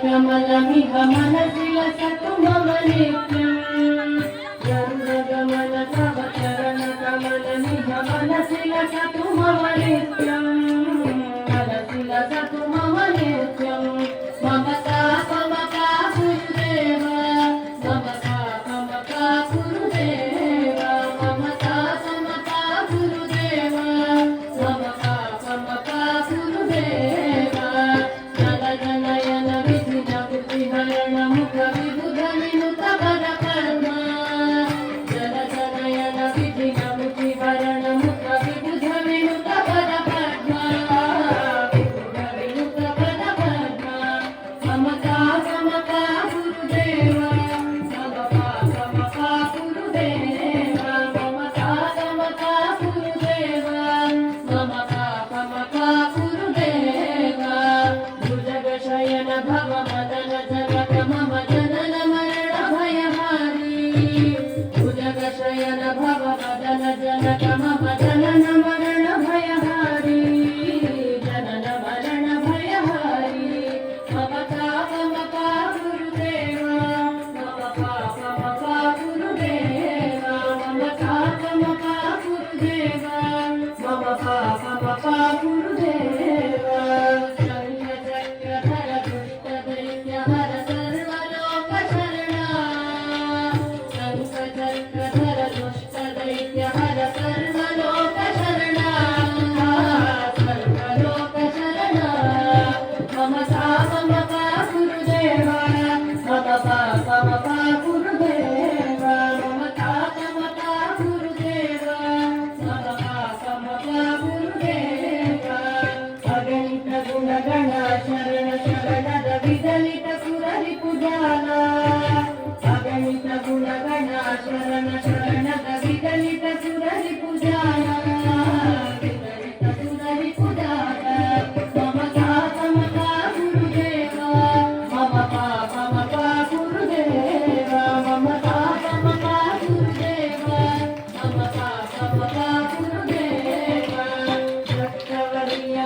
కమలమిహ మనసిల సతుమవనిత్యం గంగగమన తవ చరణ కమలమిహ మనసిల సతుమవనిత్యం మనసిల సతుమవనిత్యం మమతా మమతా గురుదేవ మమతా మమతా గురుదేవ మమతా మమతా గురుదేవ మమతా మమతా గురుదేవ జల జనయన హరణ ముఖ విబుధ వినుత పద కర్మ జల జనయన విధిన ముఖి హరణ ముఖ విబుధ వినుత పద పద్మ విబుధ వినుత పద పద్మ మమతా మమతా గురుదేవ మమతా మమతా గురుదేవ మమతా మమతా గురుదేవ మమతా మమతా గురుదేవ భుజగ శయన భవ మదన జనక మమ జనన మరణ భయహారీ భుజగ శయన భవ మదన జనక మమ జనన మరణ భయహారీ జనన మరణ భయహారీ మమతా మమతా గురుదేవ మమతా మమతా గురుదేవ మమతా మమతా గురుదేవ మమతా మమతా గురుదేవ మమతా మమతా గురుదేవ మమతా మమతా గురుదేవ మమతా మమతా గురుదేవ మమతా మమతా గురుదేవ అగణిత గుణగణ శరణ శరణద విదలిత సురరి పుజాల అగణిత గుణగణ శరణ శరణద విదలిత సురరి పుజాల విదలిత సురరి పుజాల మమతా మమతా గురుదేవ మమతా మమతా గురుదేవ మమతా మమతా గురుదేవ మమతా మమతా గురుదేవ చక్రవర్య